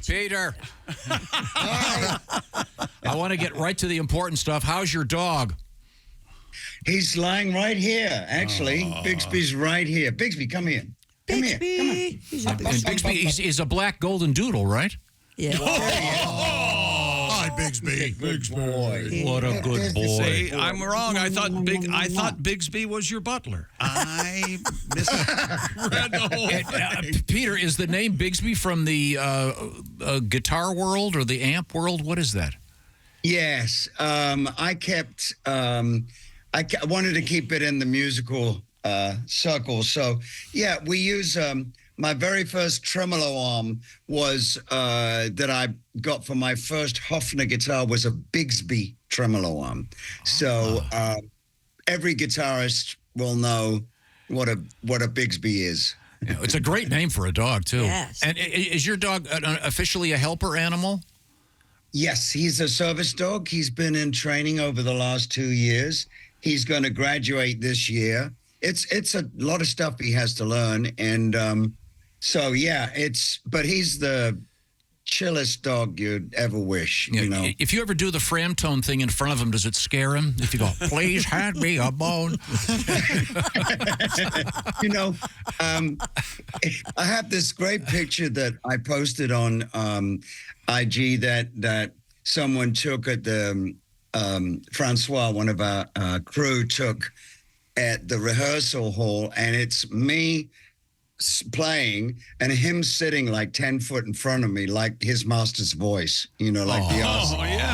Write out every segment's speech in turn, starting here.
Peter. I want to get right to the important stuff. How's your dog? He's lying right here, actually. Bigsby's right here. Bigsby, come here. Come here. Come on. And Bigsby is a black golden doodle, right? Yeah. Hi, Bigsby. Good boy. What a good boy. See, I'm wrong. I thought Bigsby was your butler. I misread the whole thing. Peter, is the name Bigsby from the guitar world or the amp world? What is that? Yes. I wanted to keep it in the musical circle. So, yeah, we use my very first tremolo arm was that I got for my first Hofner guitar was a Bigsby tremolo arm. So every guitarist will know what a Bigsby is. Yeah, it's a great name for a dog, too. Yes. And is your dog officially a helper animal? Yes, he's a service dog. He's been in training over the last 2 years. He's going to graduate this year. It's a lot of stuff he has to learn, and so yeah, but he's the chillest dog you'd ever wish. You know, if you ever do the Frampton thing in front of him, does it scare him? If you go, please hand me a bone. you know, I have this great picture that I posted on IG that someone took at the Francois, one of our crew, took at the rehearsal hall, and it's me playing and him sitting like 10 foot in front of me, like his master's voice, you know, like the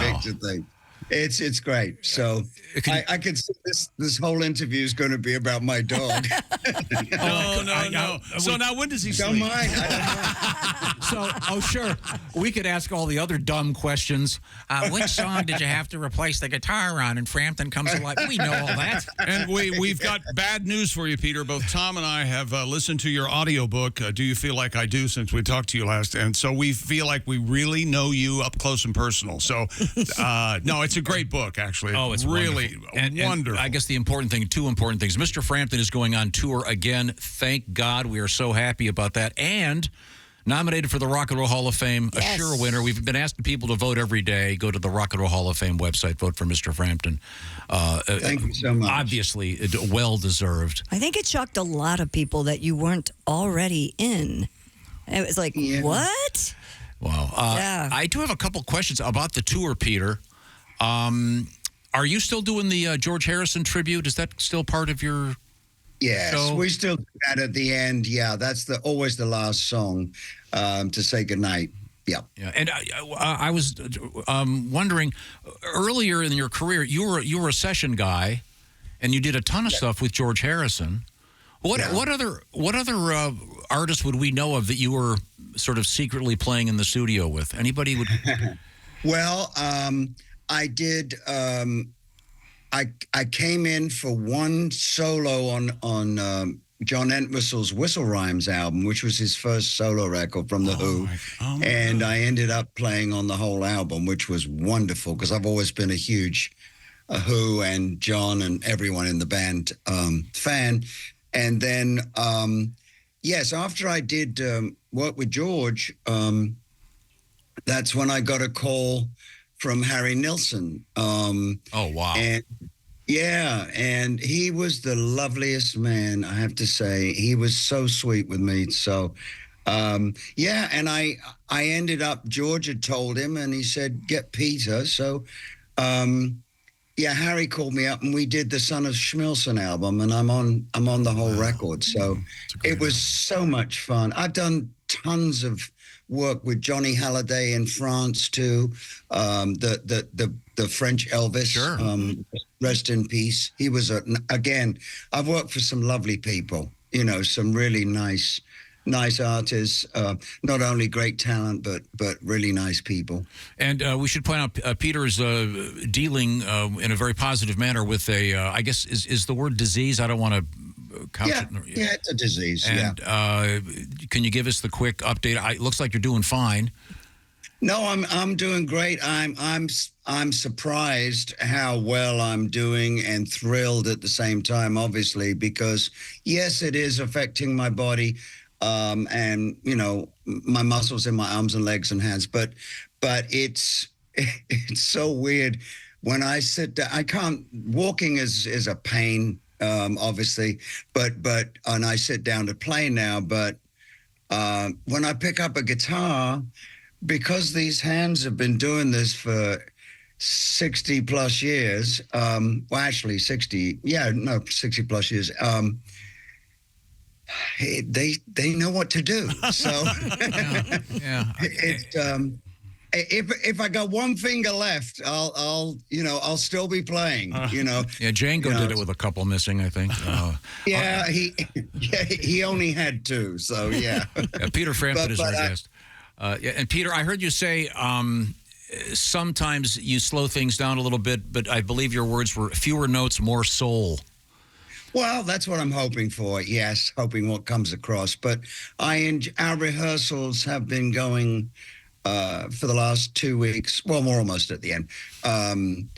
picture thing. It's great. So I could see this whole interview is going to be about my dog. No. So now when does he sleep? Don't mind. Sure. We could ask all the other dumb questions. Which song did you have to replace the guitar on? And Frampton comes alive. We know all that. And we've got bad news for you, Peter. Both Tom and I have listened to your audiobook, Do You Feel Like I Do, since we talked to you last. And so we feel like we really know you up close and personal. So, no, it's a great book, actually. Oh, it's really wonderful. And I guess two important things. Mr. Frampton is going on tour again. Thank God. We are so happy about that. And nominated for the Rock and Roll Hall of Fame, a sure winner. We've been asking people to vote every day. Go to the Rock and Roll Hall of Fame website. Vote for Mr. Frampton. Thank you so much. Obviously, well-deserved. I think it shocked a lot of people that you weren't already in. It was like, what? Wow. I do have a couple questions about the tour, Peter. Are you still doing the George Harrison tribute? Is that still part of your show? We still do that at the end. Yeah, that's always the last song to say goodnight. Yeah. And I was wondering, earlier in your career, you were a session guy, and you did a ton of stuff with George Harrison. What other artists would we know of that you were sort of secretly playing in the studio with? Anybody would? Well, I did. I came in for one solo on John Entwistle's Whistle Rhymes album, which was his first solo record from The Who. And I ended up playing on the whole album, which was wonderful because I've always been a huge Who and John and everyone in the band fan. And then, after I did work with George, that's when I got a call from Harry Nilsson. Oh, wow. And he was the loveliest man, I have to say. He was so sweet with me. So, and I ended up, George had told him, and he said, get Peter. So, Harry called me up, and we did the Son of Schmilson album, and I'm on the whole record. So it was so much fun. I've done tons of work with Johnny Hallyday in France too. The French Elvis. Sure. Rest in peace. He was again. I've worked for some lovely people. You know, some really nice artists. Not only great talent, but really nice people. And we should point out, Peter is dealing in a very positive manner with a. I guess is the word disease. I don't want to. Yeah, it's a disease. And can you give us the quick update? It looks like you're doing fine. No, I'm doing great. I'm surprised how well I'm doing and thrilled at the same time, obviously, because yes, it is affecting my body. and my muscles in my arms and legs and hands. But it's so weird when I sit down. I can't. Walking is a pain, obviously, and I sit down to play now. But when I pick up a guitar, because these hands have been doing this for 60 plus years, well, actually 60 plus years, they know what to do. So if I got one finger left, I'll still be playing, Yeah, Django did it with a couple missing, I think. He only had two, so yeah. Peter Frampton is our guest. And Peter, I heard you say sometimes you slow things down a little bit, but I believe your words were fewer notes, more soul. Well, that's what I'm hoping for. Yes, hoping what comes across. But our rehearsals have been going for the last 2 weeks. Well, we're almost at the end. And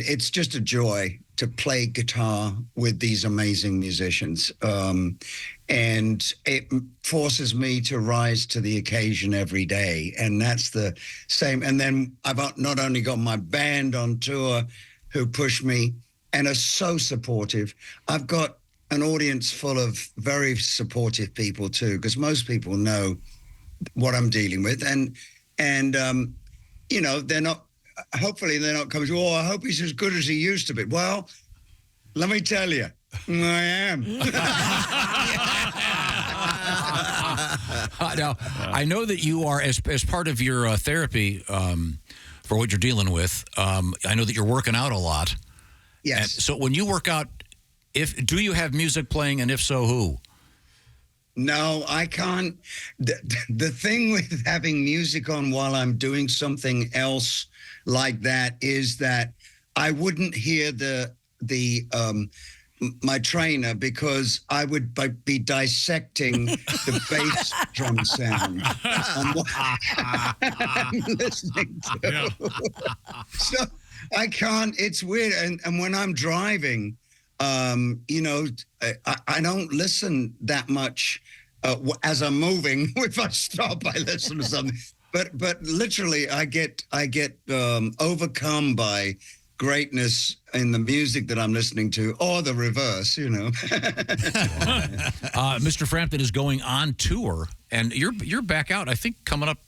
it's just a joy to play guitar with these amazing musicians. And it forces me to rise to the occasion every day. And that's the same. And then I've not only got my band on tour who push me and are so supportive. I've got an audience full of very supportive people too, because most people know what I'm dealing with. And they're not, hopefully they're not coming to, oh, I hope he's as good as he used to be. Well, let me tell you, I am. Now, I know that you are, as part of your therapy for what you're dealing with, I know that you're working out a lot. Yes. And so when you work out, do you have music playing, and if so, who? No, I can't. The thing with having music on while I'm doing something else like that is that I wouldn't hear my trainer, because I would be dissecting the bass drum sound on what I'm listening to. Yeah. So I can't. It's weird. And when I'm driving, I don't listen that much as I'm moving. If I stop, I listen to something. But literally, I get overcome by greatness in the music that I'm listening to, or the reverse, Mr. Frampton is going on tour, and you're back out, I think, coming up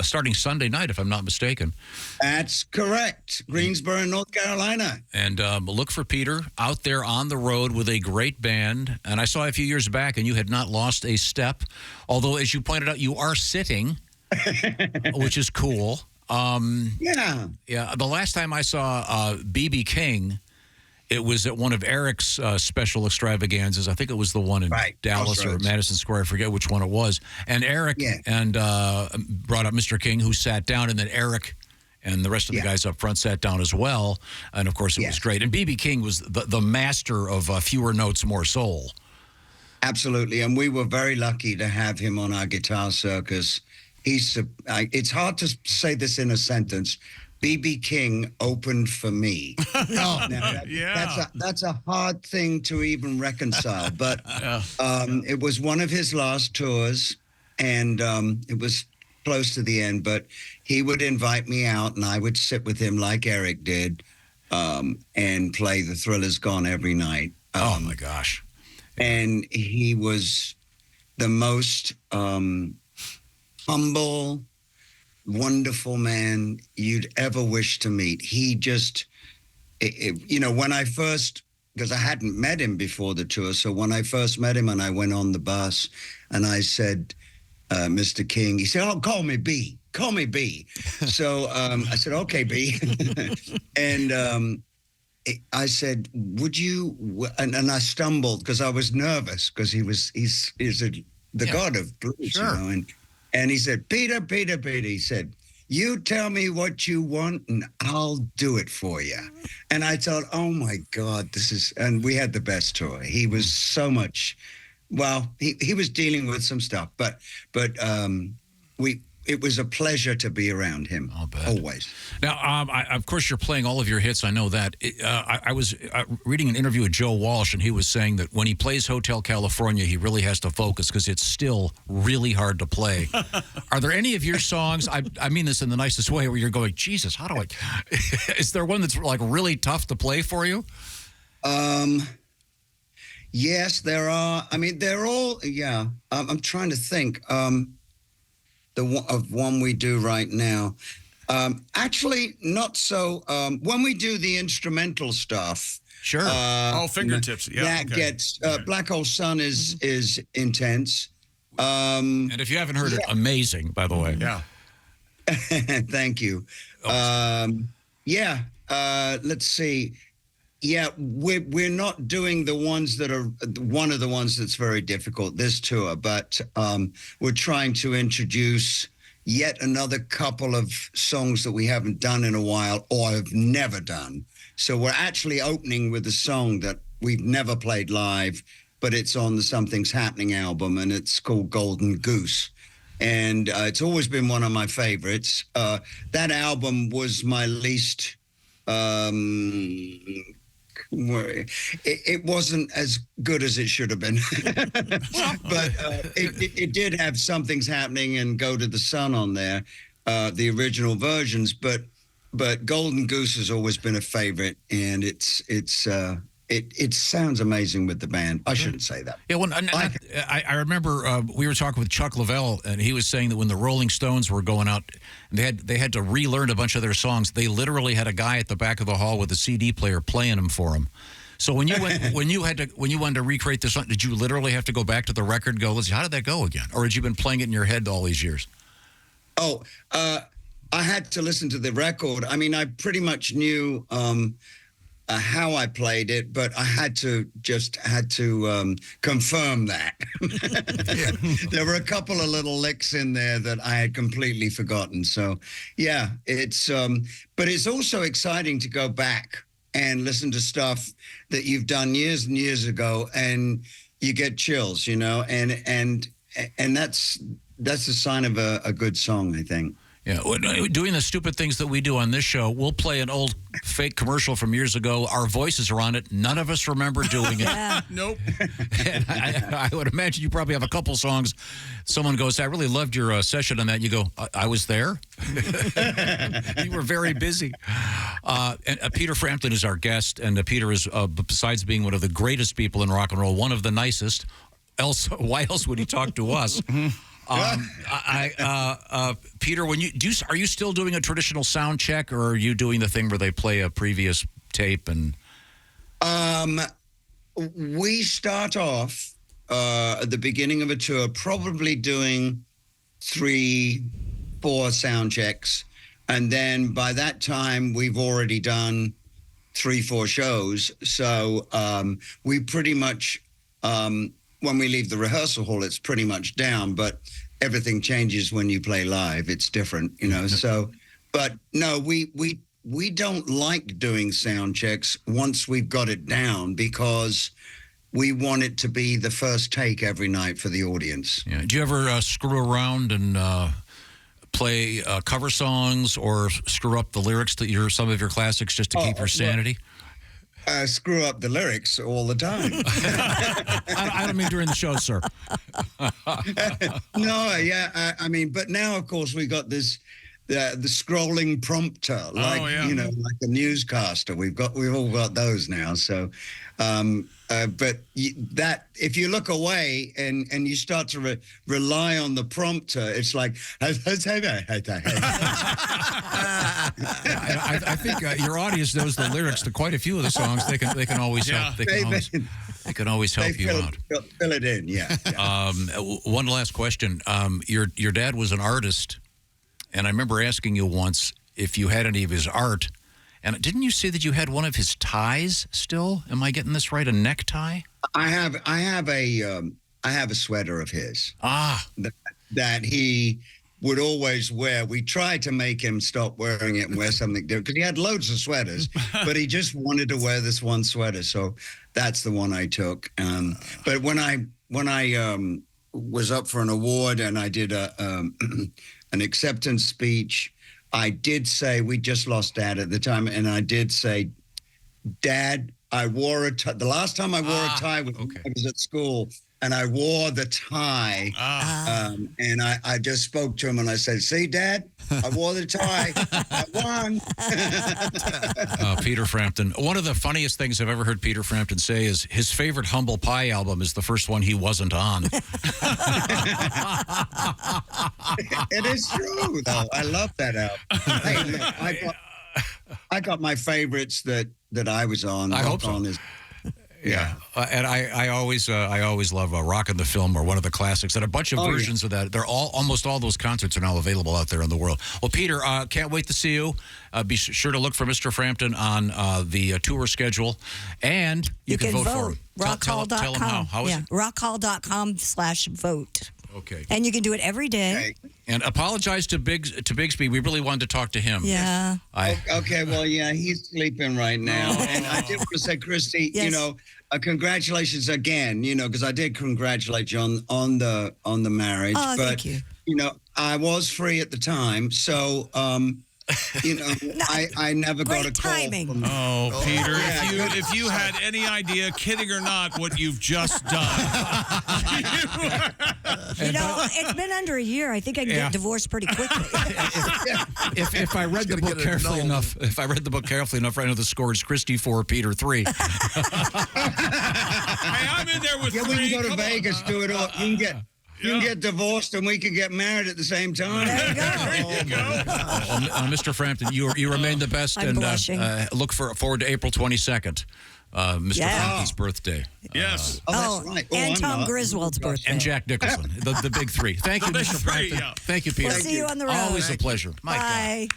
starting Sunday night, if I'm not mistaken. That's correct. Greensboro, North Carolina. And look for Peter out there on the road with a great band. And I saw a few years back, and you had not lost a step, although, as you pointed out, you are sitting, which is cool. Yeah. The last time I saw B.B. King, it was at one of Eric's special extravaganzas. I think it was the one in Dallas or Madison Square. I forget which one it was. And Eric brought up Mr. King, who sat down, and then Eric and the rest of the guys up front sat down as well. And of course, it was great. And B.B. King was the master of fewer notes, more soul. Absolutely. And we were very lucky to have him on our guitar circus. It's hard to say this in a sentence. B.B. King opened for me. That's a hard thing to even reconcile. But it was one of his last tours, and it was close to the end. But he would invite me out, and I would sit with him like Eric did, and play The Thriller's Gone every night. Oh my gosh! And he was the most humble, wonderful man you'd ever wish to meet. He just, when I first, because I hadn't met him before the tour, so when I first met him and I went on the bus and I said, Mr. King, he said, oh, call me B. So I said, okay, B. And I said, would you, and I stumbled because I was nervous because he's the god of blues, and he said, Peter, he said, you tell me what you want and I'll do it for you. And I thought, oh my God, and we had the best tour. He was so much, well, he was dealing with some stuff, but it was a pleasure to be around him. I'll bet. Always. Now, of course, you're playing all of your hits. I know that. I was reading an interview with Joe Walsh, and he was saying that when he plays Hotel California, he really has to focus because it's still really hard to play. Are there any of your songs, I mean this in the nicest way, where you're going, Jesus, how do I... Is there one that's like really tough to play for you? Yes, there are. I mean, they're all, yeah. I'm trying to think of one we do right now. Actually, not so. When we do the instrumental stuff. Sure. Fingertips. Yeah. That gets, Black Hole Sun is intense. And if you haven't heard it, amazing, by the way. Yeah. Thank you. Let's see. Yeah, we're not doing the ones that are one of the ones that's very difficult this tour, but we're trying to introduce yet another couple of songs that we haven't done in a while or have never done. So we're actually opening with a song that we've never played live, but it's on the Something's Happening album, and it's called Golden Goose. And it's always been one of my favorites. That album was my least... It wasn't as good as it should have been, but it did have Something's Happening and Go to the Sun on there, the original versions. But Golden Goose has always been a favorite, and it sounds amazing with the band. I shouldn't say that. Yeah, well, I remember we were talking with Chuck Leavell, and he was saying that when the Rolling Stones were going out, they had to relearn a bunch of their songs. They literally had a guy at the back of the hall with a CD player playing them for them. So when you wanted to recreate this song, did you literally have to go back to the record and go, let's see, how did that go again? Or had you been playing it in your head all these years? Oh, I had to listen to the record. I mean, I pretty much knew how I played it, but I had to confirm that. There were a couple of little licks in there that I had completely forgotten. So, yeah, but it's also exciting to go back and listen to stuff that you've done years and years ago, and you get chills, you know, and that's a sign of a good song, I think. Yeah, doing the stupid things that we do on this show, we'll play an old fake commercial from years ago. Our voices are on it. None of us remember doing it. Yeah. Nope. And I would imagine you probably have a couple songs. Someone goes, I really loved your session on that. You go, I was there? You were very busy. And Peter Frampton is our guest, and Peter is, besides being one of the greatest people in rock and roll, one of the nicest. Why else would he talk to us? Peter, are you still doing a traditional sound check, or are you doing the thing where they play a previous tape? And we start off at the beginning of a tour, probably doing 3-4 sound checks, and then by that time we've already done 3-4 shows. So we pretty much. When we leave the rehearsal hall, it's pretty much down, but everything changes when you play live. It's different, you know. So, but no, we don't like doing sound checks once we've got it down, because we want it to be the first take every night for the audience. Yeah. Do you ever screw around and play cover songs, or screw up the lyrics to some of your classics just to keep your sanity? Screw up the lyrics all the time. I don't mean during the show, sir. No, yeah, I mean, but now, of course, we got this the scrolling prompter, like you know, like a newscaster. We've all got those now. So, but that if you look away and you start to rely on the prompter, it's like. I think your audience knows the lyrics to quite a few of the songs. They can always help. They can always help you out. Fill it in, yeah. One last question. Your dad was an artist, and I remember asking you once if you had any of his art. And didn't you say that you had one of his ties still? Am I getting this right? A necktie? I have a sweater of his. That he would always wear. We tried to make him stop wearing it and wear something different, because he had loads of sweaters, but he just wanted to wear this one sweater. So that's the one I took. But when I was up for an award and I did an acceptance speech. I did say, we just lost Dad at the time, and I did say, Dad, I wore a tie. The last time I wore a tie was when I was at school, and I wore the tie. And I just spoke to him, and I said, see, Dad, I wore the tie. I won. Peter Frampton. One of the funniest things I've ever heard Peter Frampton say is his favorite Humble Pie album is the first one he wasn't on. It is true, though. I love that album. Hey, look, I got my favorites that I was on. I hope so. Yeah, and I always love Rockin' the Film, or one of the classics, and a bunch of versions of that. They're almost all those concerts are now available out there in the world. Well, Peter, can't wait to see you. Be sure to look for Mr. Frampton on the tour schedule, and you can vote for him. Rockhall.com. Tell him how is it? Rockhall.com/vote. Okay. And you can do it every day. And apologize to Bigsby. We really wanted to talk to him. Yeah. Okay, well, yeah, he's sleeping right now. And I did want to say, Christy, you know, congratulations again, you know, because I did congratulate you on the marriage. Oh, but, thank you. You know, I was free at the time, so you know, I never got a call. Timing. From, Peter, if you had any idea, kidding or not, what you've just done. You know, it's been under a year. I think I can get divorced pretty quickly. If I read the book carefully enough, I know the score is Christy 4, Peter 3. Hey, I'm in there with 3. We can go to Vegas, do it all. You can get divorced and we can get married at the same time. There you go. Mr. Frampton, you remain the best. I'm blushing. Look forward to April 22nd, Mr. Frampton's birthday. Yes. That's right. And Tom Griswold's birthday. And Jack Nicholson, the big three. Thank you, Mr. Frampton. Thank you, Peter. We'll see you on the road. Always a pleasure. My God. Bye.